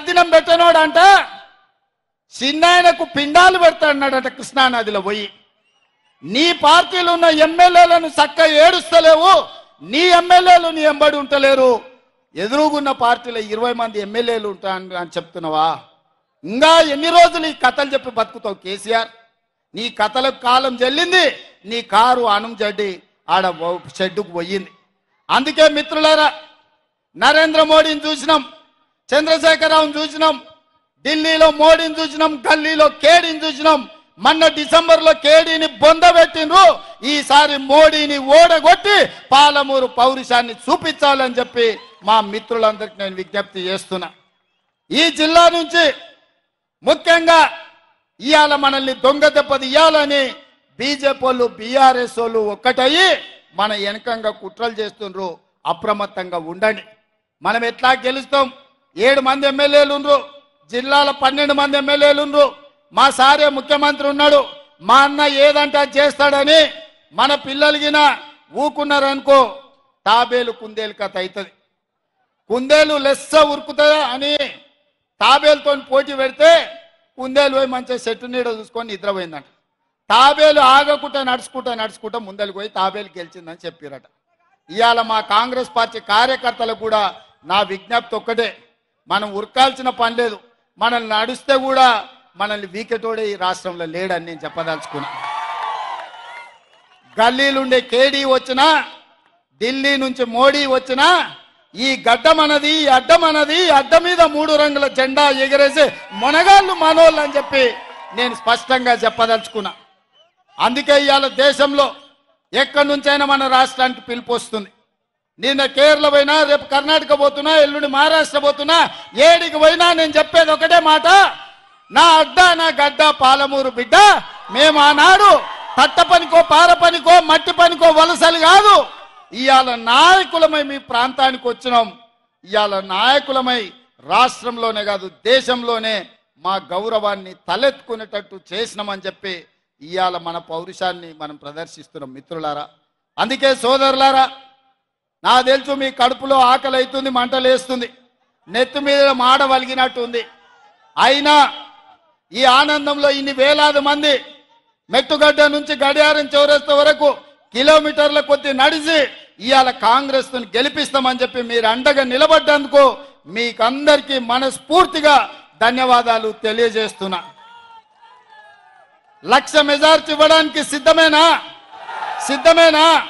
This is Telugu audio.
తద్దినం పెట్టనోడంట చిన్నాయనకు పిండాలు పెడతాడట కృష్ణానదిలో పోయి. నీ పార్టీలో ఉన్న ఎమ్మెల్యేలను చక్క ఏడుస్తలేవు, నీ ఎమ్మెల్యేలు నీ ఎంబడి ఉంటలేరు, ఎదురుగున్న పార్టీలో 20 మంది ఎమ్మెల్యేలు ఉంటాను అని చెప్తున్నావా? ఇంకా ఎన్ని రోజులు ఈ కథలు చెప్పి బతుకుతావు కేసీఆర్? నీ కథలకు కాలం చెల్లింది, నీ కారు అణం జడ్డి ఆడ షెడ్డుకు పోయింది. అందుకే మిత్రులారా, నరేంద్ర మోడీని చూసినాం, చంద్రశేఖరరావుని చూసినాం, ఢిల్లీలో మోడీని చూసినాం, గల్లీలో కేడీని చూసినాం. మొన్న డిసెంబర్లో కేడీని బొందబెట్టిండ్రు. ఈసారి మోడీని ఓడగొట్టి పాలమూరు పౌరుషాన్ని చూపించాలని చెప్పి మా మిత్రులందరికీ నేను విజ్ఞప్తి చేస్తున్నా. ఈ జిల్లా నుంచి ముఖ్యంగా ఇవాళ మనల్ని దొంగ దెబ్బది ఇవ్వాలని బీజేపీ వాళ్ళు బీఆర్ఎస్ వాళ్ళు ఒక్కటయ్యి మన వెనకంగా కుట్రలు చేస్తుండ్రు. అప్రమత్తంగా ఉండండి. మనం ఎట్లా గెలుస్తాం? 7 మంది ఎమ్మెల్యేలు ఉండ్రు, జిల్లాలో 12 మంది ఎమ్మెల్యేలు ఉండ్రు. మా సారే ముఖ్యమంత్రి ఉన్నాడు, మా అన్న ఏదంటే చేస్తాడని మన పిల్లలకిన ఊకున్నారనుకో తాబేలు కుందేలు కథ అవుతుంది. కుందేలు లెస్స ఉరుకుతుందా అని తాబేలుతో పోటీ పెడితే కుందేలు పోయి మంచిగా చెట్టు నీడ చూసుకొని నిద్రపోయిందంట. తాబేలు ఆగకుండా నడుచుకుంటా ముందరికి పోయి తాబేలు గెలిచిందని చెప్పారట. ఇవాళ మా కాంగ్రెస్ పార్టీ కార్యకర్తలకు కూడా నా విజ్ఞప్తి ఒక్కటే, మనం ఉరకాల్సిన పని లేదు. మనల్ని నడిస్తే కూడా మనల్ని వీకెటోడే ఈ రాష్ట్రంలో లేడని నేను చెప్పదలుచుకున్నా. గల్లీలుండే కేడీ వచ్చినా, ఢిల్లీ నుంచి మోడీ వచ్చినా, ఈ గడ్డ మనది, ఈ అడ్డ మనది, అడ్డ మీద 3 రంగుల జెండా ఎగరేసే మొనగాళ్ళు మనోళ్ళు అని చెప్పి నేను స్పష్టంగా చెప్పదలుచుకున్నా. అందుకే ఇవాళ దేశంలో ఎక్కడి నుంచైనా మన రాష్ట్రానికి పిలుపు వస్తుంది. నిన్న కేరళ పోయినా, రేపు కర్ణాటక పోతున్నా, ఎల్లుండి మహారాష్ట్ర పోతున్నా, ఏడికి పోయినా నేను చెప్పేది ఒకటే మాట, నా అడ్డ నా గడ్డ పాలమూరు బిడ్డ. మేము ఆనాడు తట్ట పనికో, పార పనికో, మట్టి పనికో వలసలు కాదు, ఇవాళ నాయకులమై మీ ప్రాంతానికి వచ్చినాం. ఇవాళ నాయకులమై రాష్ట్రంలోనే కాదు దేశంలోనే మా గౌరవాన్ని తలెత్తుకునేటట్టు చేసినామని చెప్పి ఇవాళ మన పౌరుషాన్ని మనం ప్రదర్శిస్తున్నాం మిత్రులారా. అందుకే సోదరులారా, నా తెలుసు మీ కడుపులో ఆకలి అవుతుంది, మంటలేస్తుంది, నెత్తి మీద మాడ వలిగినట్టు ఉంది. అయినా ఈ ఆనందంలో ఇన్ని వేలాది మంది మెట్టుగడ్డ నుంచి గడియారం చౌరస్తా వరకు కిలోమీటర్ల కొద్ది నడిచి ఇవాళ కాంగ్రెస్ గెలిపిస్తామని చెప్పి మీరు అండగా నిలబడ్డందుకు మీకందరికీ మనస్ఫూర్తిగా ధన్యవాదాలు తెలియజేస్తున్నా. 1,00,000 మెజార్టీ ఇవ్వడానికి సిద్ధమేనా?